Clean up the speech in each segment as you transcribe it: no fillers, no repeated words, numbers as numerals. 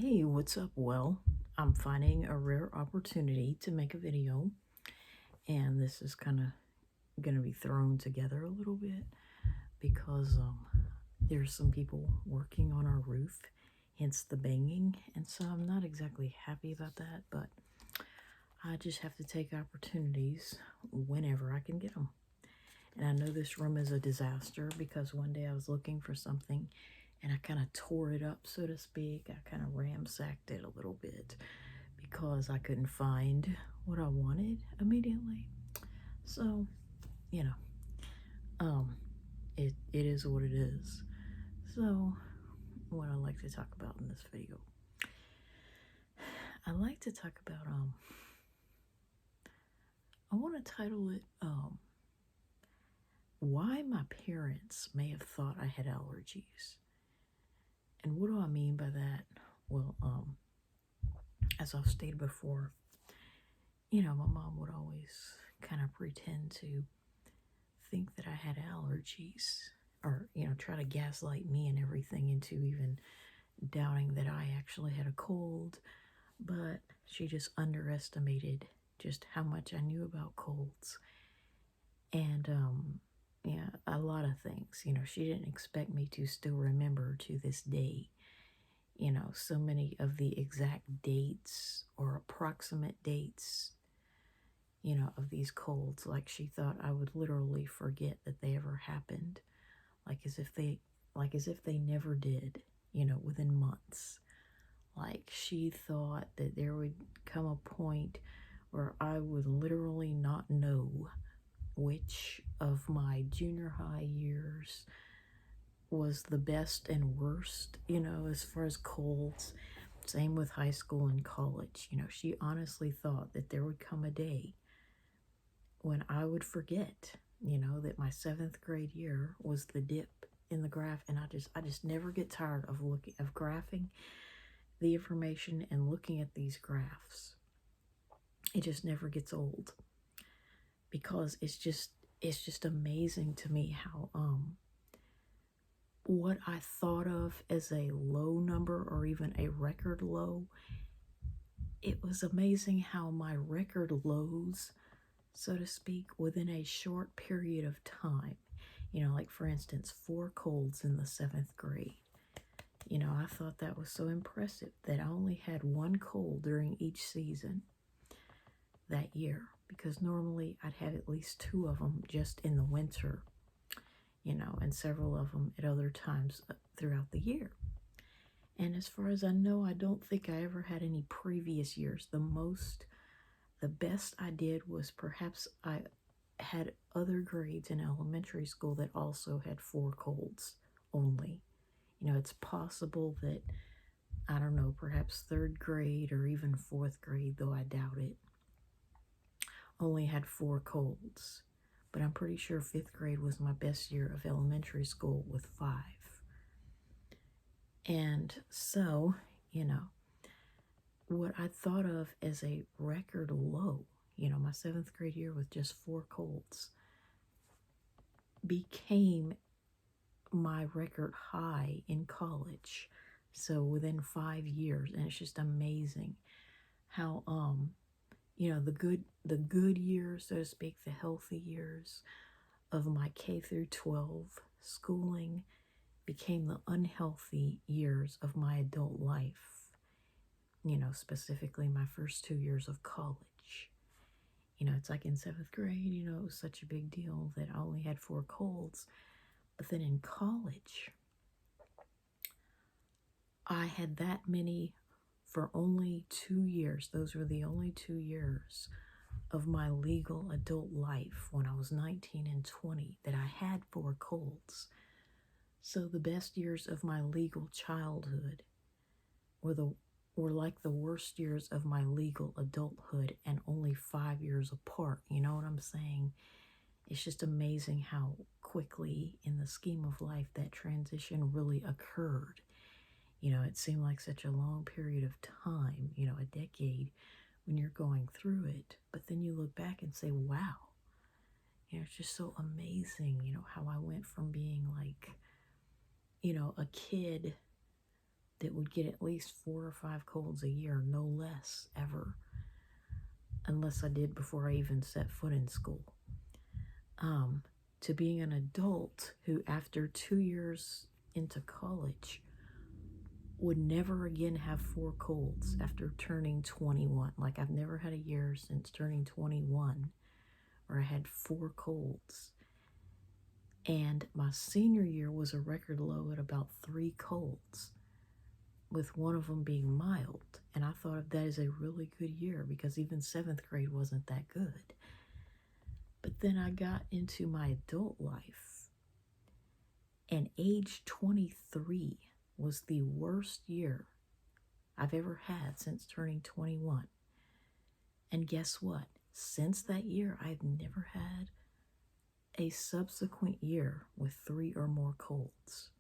Hey, what's up? Well, I'm finding a rare opportunity to make a video, and this is kind of going to be thrown together a little bit because there's some people working on our roof, hence the banging, and so I'm not exactly happy about that, but I just have to take opportunities whenever I can get them. And I know this room is a disaster because one day I was looking for something and I kind of tore it up, so to speak. I kind of ramsacked it a little bit because I couldn't find what I wanted immediately. So, you know, um, it is what it is. So, what I like to talk about in this video, I like to talk about I want to title it why my parents may have thought I had allergies. And what do I mean by that? Well, as I've stated before, my mom would always kind of pretend to think that I had allergies or, try to gaslight me and everything into even doubting that I actually had a cold. But she just underestimated just how much I knew about colds. And, yeah, a lot of things. She didn't expect me to still remember to this day, so many of the exact dates or approximate dates of these colds. Like she thought I would literally forget that they ever happened, like as if they never did, within months. Like she thought that there would come a point where I would literally not know which of my junior high years was the best and worst, as far as colds. Same with high school and college. She honestly thought that there would come a day when I would forget, that my seventh grade year was the dip in the graph. And I just never get tired of graphing the information and looking at these graphs. It just never gets old because it's just amazing to me how what I thought of as a low number or even a record low, it was amazing how my record lows, so to speak, within a short period of time. Like for instance, 4 colds in the 7th grade. I thought that was so impressive that I only had 1 cold during each season that year, because normally I'd have at least 2 of them just in the winter, and several of them at other times throughout the year. And as far as I know, I don't think I ever had any previous years. The best I did was perhaps I had other grades in elementary school that also had 4 colds only. It's possible that, I don't know, perhaps 3rd grade or even 4th grade, though I doubt it, only had 4 colds. But I'm pretty sure 5th grade was my best year of elementary school with 5. And so, what I thought of as a record low, my 7th grade year with just 4 colds, became my record high in college. So within 5 years, and it's just amazing how the good years, so to speak, the healthy years of my K through 12 schooling became the unhealthy years of my adult life, specifically my first 2 years of college. It's like in 7th grade, it was such a big deal that I only had 4 colds. But then in college, I had that many for only 2 years. Those were the only 2 years of my legal adult life, when I was 19 and 20, that I had 4 colds. So the best years of my legal childhood were like the worst years of my legal adulthood, and only 5 years apart. You know what I'm saying? It's just amazing how quickly in the scheme of life that transition really occurred. It seemed like such a long period of time, a decade, when you're going through it. But then you look back and say, wow, it's just so amazing, how I went from being like, a kid that would get at least 4 or 5 colds a year, no less, ever, unless I did before I even set foot in school. To being an adult who, after 2 years into college, would never again have 4 colds after turning 21. Like, I've never had a year since turning 21 where I had 4 colds. And my senior year was a record low at about 3 colds, with one of them being mild. And I thought of that as a really good year because even 7th grade wasn't that good. But then I got into my adult life, and age 23 was the worst year I've ever had since turning 21. And guess what? Since that year, I've never had a subsequent year with 3 or more colds.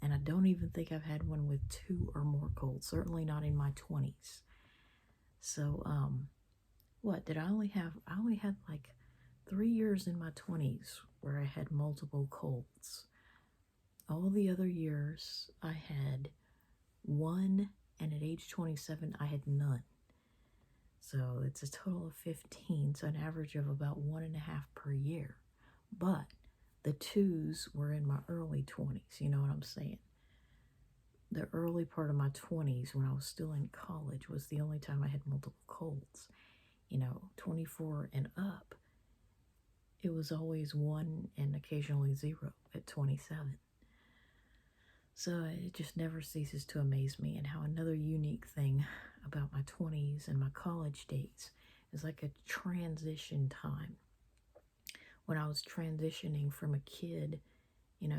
And I don't even think I've had one with 2 or more colds, certainly not in my 20s. So, what did I only have? I only had like 3 years in my 20s where I had multiple colds. All the other years I had one, and at age 27 I had none. So it's a total of 15, so an average of about 1.5 per year. But the 2s were in my early 20s, you know what I'm saying? The early part of my 20s, when I was still in college, was the only time I had multiple colds. 24 and up, it was always 1 and occasionally 0 at 27. So it just never ceases to amaze me. And how another unique thing about my 20s and my college days is like a transition time. When I was transitioning from a kid,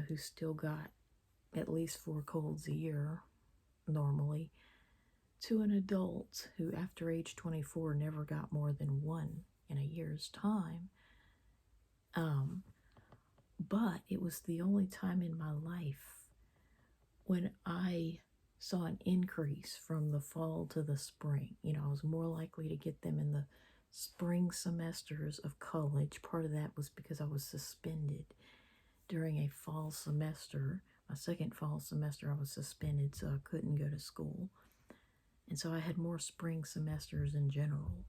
who still got at least 4 colds a year normally, to an adult who after age 24 never got more than 1 in a year's time. But it was the only time in my life when I saw an increase from the fall to the spring. I was more likely to get them in the spring semesters of college. Part of that was because I was suspended during a fall semester. My second fall semester, I was suspended, so I couldn't go to school. And so I had more spring semesters in general.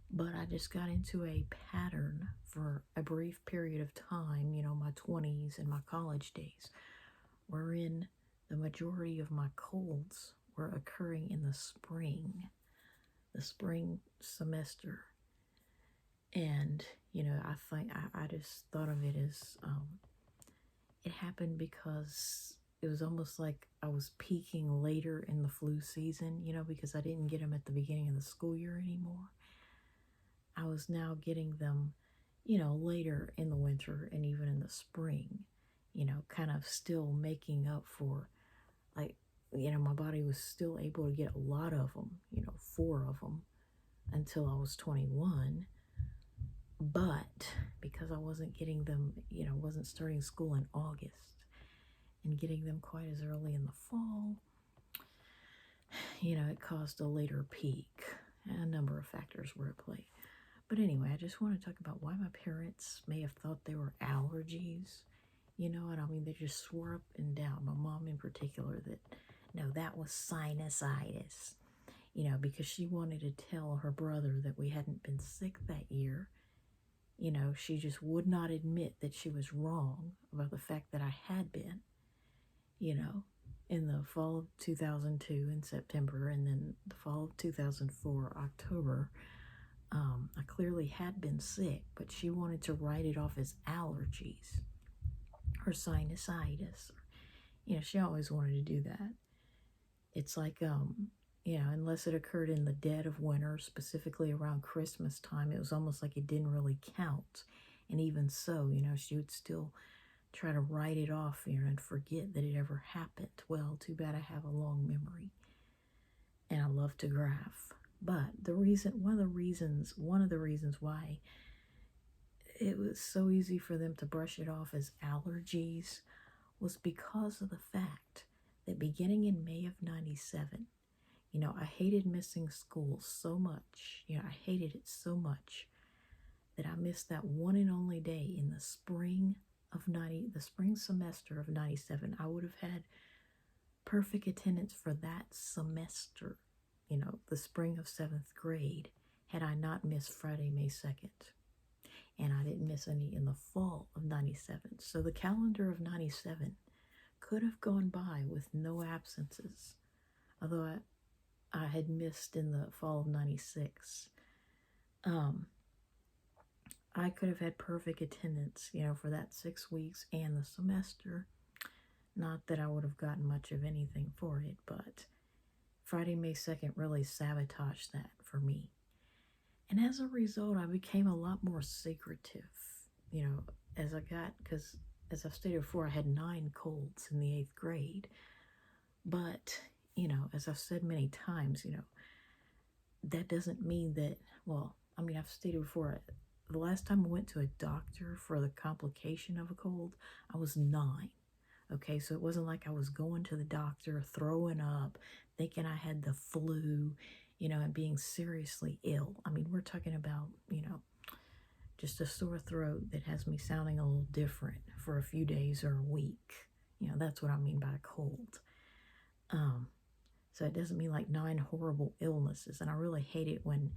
But I just got into a pattern for a brief period of time, my 20s and my college days, wherein the majority of my colds were occurring in the spring semester. And, I just thought of it as, it happened because it was almost like I was peaking later in the flu season, because I didn't get them at the beginning of the school year anymore. I was now getting them, later in the winter and even in the spring, kind of still making up for, like, my body was still able to get a lot of them, 4 of them until I was 21. But because I wasn't getting them, wasn't starting school in August and getting them quite as early in the fall, it caused a later peak. A number of factors were at play. But anyway, I just want to talk about why my parents may have thought they were allergies. And I mean, they just swore up and down, my mom in particular, that no, that was sinusitis. Because she wanted to tell her brother that we hadn't been sick that year. She just would not admit that she was wrong about the fact that I had been, in the fall of 2002 in September, and then the fall of 2004, October. I clearly had been sick, but she wanted to write it off as allergies or sinusitis. She always wanted to do that. It's like, unless it occurred in the dead of winter, specifically around Christmas time, it was almost like it didn't really count. And even so, she would still try to write it off, and forget that it ever happened. Well, too bad I have a long memory, and I love to graph. But one of the reasons why it was so easy for them to brush it off as allergies was because of the fact that beginning in May of 97, I hated missing school so much. I hated it so much that I missed that one and only day in the spring semester of 97. I would have had perfect attendance for that semester, the spring of 7th grade, had I not missed Friday, May 2nd. And I didn't miss any in the fall of 97. So the calendar of 97 could have gone by with no absences, although I had missed in the fall of 96. I could have had perfect attendance, for that 6 weeks and the semester. Not that I would have gotten much of anything for it, but Friday, May 2nd really sabotaged that for me. And as a result, I became a lot more secretive, because as I've stated before, I had 9 colds in the 8th grade. But, as I've said many times, that doesn't mean that, I've stated before, the last time I went to a doctor for the complication of a cold, I was 9. Okay, so it wasn't like I was going to the doctor, throwing up, thinking I had the flu, and being seriously ill. We're talking about, just a sore throat that has me sounding a little different for a few days or a week. That's what I mean by a cold. So it doesn't mean like 9 horrible illnesses. And I really hate it when,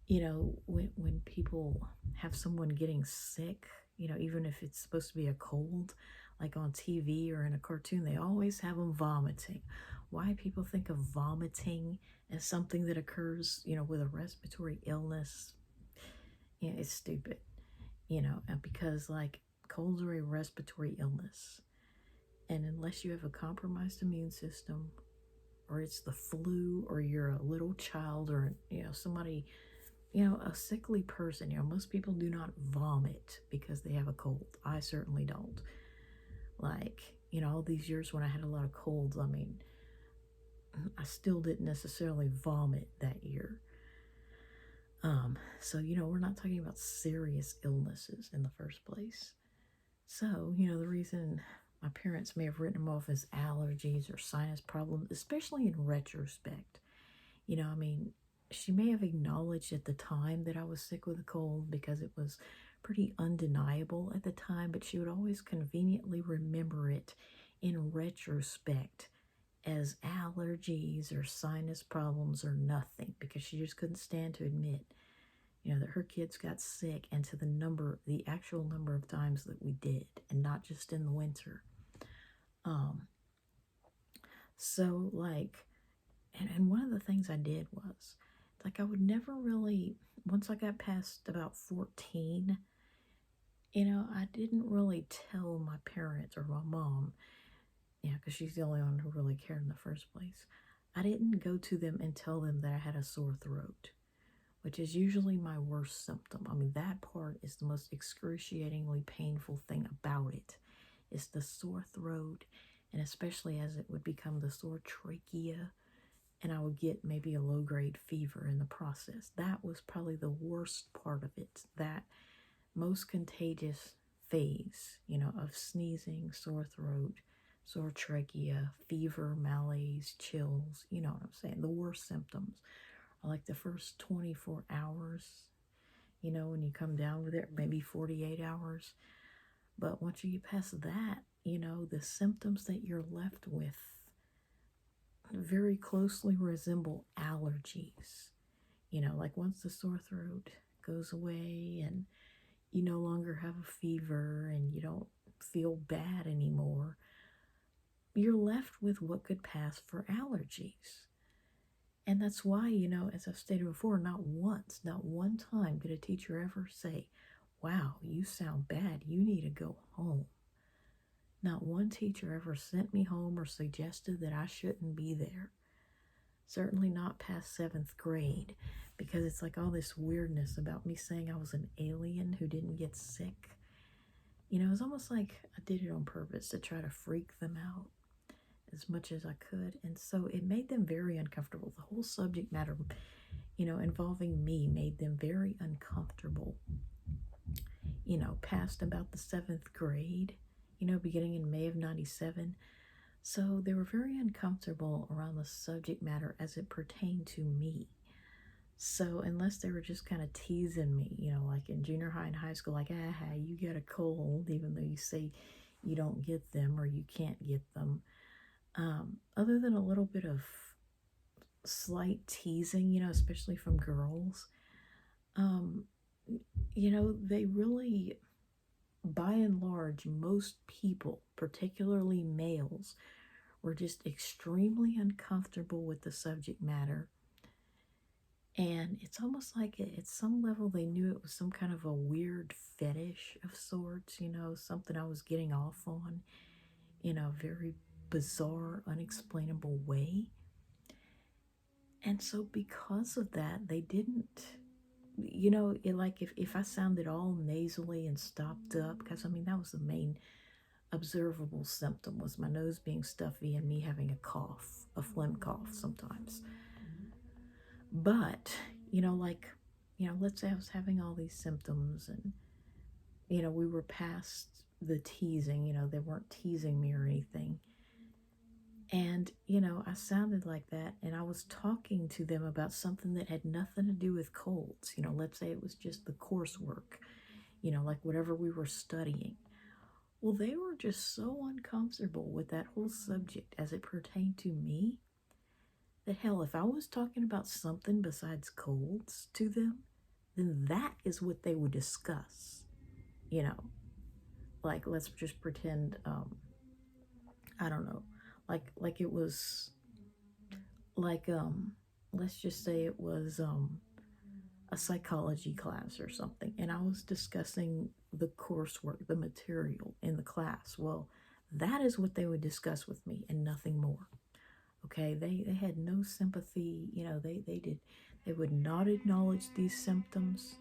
when people have someone getting sick, even if it's supposed to be a cold, like on TV or in a cartoon, they always have them vomiting. Why people think of vomiting as something that occurs, with a respiratory illness, it's stupid, because like colds are a respiratory illness. And unless you have a compromised immune system, or it's the flu, or you're a little child, or, somebody, a sickly person, most people do not vomit because they have a cold. I certainly don't. Like, all these years when I had a lot of colds, I still didn't necessarily vomit that year. So, we're not talking about serious illnesses in the first place. So, the reason my parents may have written them off as allergies or sinus problems, especially in retrospect, she may have acknowledged at the time that I was sick with a cold because it was pretty undeniable at the time, but she would always conveniently remember it in retrospect as allergies or sinus problems or nothing, because she just couldn't stand to admit, that her kids got sick, and to the actual number of times that we did, and not just in the winter. So like, and one of the things I did was, like, I would never really, once I got past about 14, I didn't really tell my parents or my mom, because she's the only one who really cared in the first place. I didn't go to them and tell them that I had a sore throat, which is usually my worst symptom. That part is the most excruciatingly painful thing about it. It's the sore throat, and especially as it would become the sore trachea, and I would get maybe a low-grade fever in the process. That was probably the worst part of it, that most contagious phase, of sneezing, sore throat, sore trachea, fever, malaise, chills, you know what I'm saying? The worst symptoms are like the first 24 hours, when you come down with it, maybe 48 hours. But once you get past that, the symptoms that you're left with very closely resemble allergies. Like once the sore throat goes away and you no longer have a fever and you don't feel bad anymore, you're left with what could pass for allergies. And that's why, as I've stated before, not once, not one time did a teacher ever say, "Wow, you sound bad, you need to go home." Not one teacher ever sent me home or suggested that I shouldn't be there. Certainly not past 7th grade, because it's like all this weirdness about me saying I was an alien who didn't get sick. It's almost like I did it on purpose to try to freak them out as much as I could. And so it made them very uncomfortable. The whole subject matter, involving me made them very uncomfortable. Past about the 7th grade, beginning in May of 97. So they were very uncomfortable around the subject matter as it pertained to me. So unless they were just kind of teasing me, like in junior high and high school, like, you get a cold, even though you say you don't get them or you can't get them. Other than a little bit of slight teasing, especially from girls, um, they really, by and large, most people, particularly males, were just extremely uncomfortable with the subject matter. And it's almost like at some level they knew it was some kind of a weird fetish of sorts, something I was getting off on in a very bizarre, unexplainable way. And so, because of that, they didn't, like if I sounded all nasally and stopped up, because I mean, that was the main observable symptom was my nose being stuffy and me having a cough, a phlegm cough sometimes. But, like, let's say I was having all these symptoms and, we were past the teasing, they weren't teasing me or anything. And, I sounded like that and I was talking to them about something that had nothing to do with colds. Let's say it was just the coursework, like whatever we were studying. Well, they were just so uncomfortable with that whole subject as it pertained to me that hell, if I was talking about something besides colds to them, then that is what they would discuss. You know, like let's just pretend, I don't know, like it was like let's just say it was a psychology class or something, and I was discussing the coursework, the material in the class. Well, that is what they would discuss with me and nothing more. Okay, they had no sympathy. They would not acknowledge these symptoms,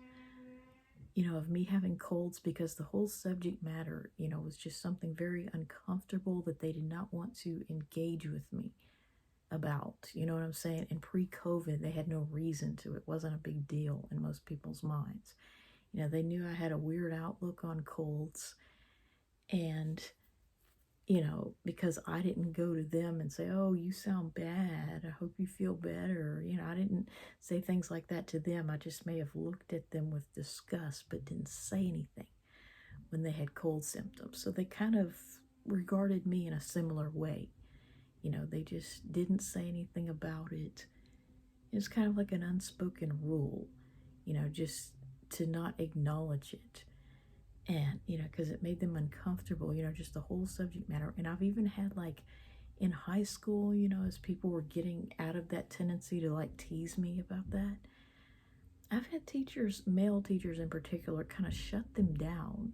of me having colds because the whole subject matter, was just something very uncomfortable that they did not want to engage with me about. You know what I'm saying? And pre-COVID, they had no reason to. It wasn't a big deal in most people's minds. They knew I had a weird outlook on colds, and because I didn't go to them and say, "Oh, you sound bad. I hope you feel better." I didn't say things like that to them. I just may have looked at them with disgust, but didn't say anything when they had cold symptoms. So they kind of regarded me in a similar way. They just didn't say anything about it. It's kind of like an unspoken rule, just to not acknowledge it. And, because it made them uncomfortable, just the whole subject matter. And I've even had, like, in high school, as people were getting out of that tendency to, like, tease me about that, I've had teachers, male teachers in particular, kind of shut them down.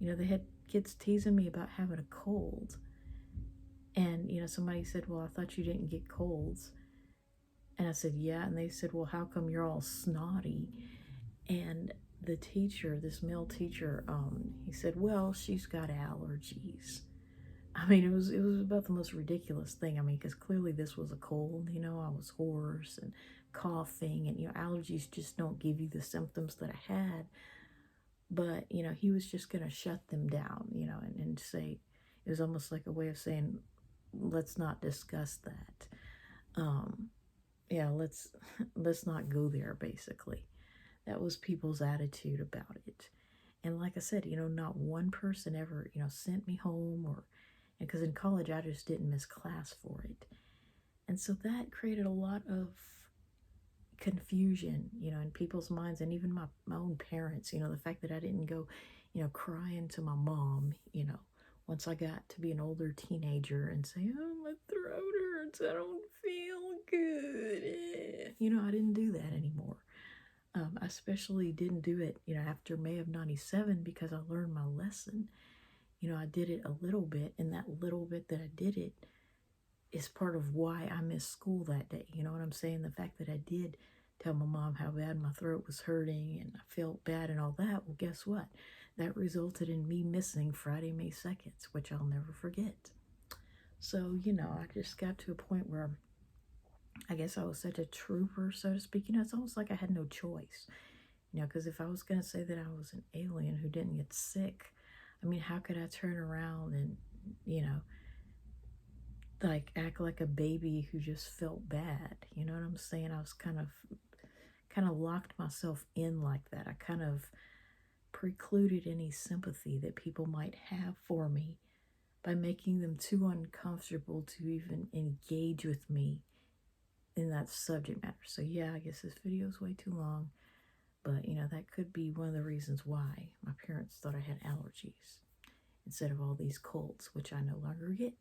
They had kids teasing me about having a cold. And, somebody said, "Well, I thought you didn't get colds." And I said, "Yeah." And they said, "Well, how come you're all snotty?" And the teacher, this male teacher, he said, "Well, she's got allergies." I mean, it was about the most ridiculous thing. I mean, because clearly this was a cold. I was hoarse and coughing, and allergies just don't give you the symptoms that I had. But he was just gonna shut them down. And say it was almost like a way of saying, "Let's not discuss that." Yeah, let's not go there. Basically, that was people's attitude about it. And like I said, not one person ever, sent me home, or because in college I just didn't miss class for it. And so that created a lot of confusion, in people's minds, and even my own parents, the fact that I didn't go, crying to my mom, once I got to be an older teenager and say, "Oh, my throat hurts, I don't feel good." I didn't do that anymore. I especially didn't do it, after May of 97 because I learned my lesson. I did it a little bit, and that little bit that I did it is part of why I missed school that day. You know what I'm saying? The fact that I did tell my mom how bad my throat was hurting and I felt bad and all that, well, guess what? That resulted in me missing Friday, May 2nd, which I'll never forget. So, I just got to a point where I guess I was such a trooper, so to speak. It's almost like I had no choice. Because if I was going to say that I was an alien who didn't get sick, I mean, how could I turn around and, like act like a baby who just felt bad? You know what I'm saying? I was kind of locked myself in like that. I kind of precluded any sympathy that people might have for me by making them too uncomfortable to even engage with me in that subject matter. So yeah, I guess this video is way too long, but you know, that could be one of the reasons why my parents thought I had allergies instead of all these colds, which I no longer get.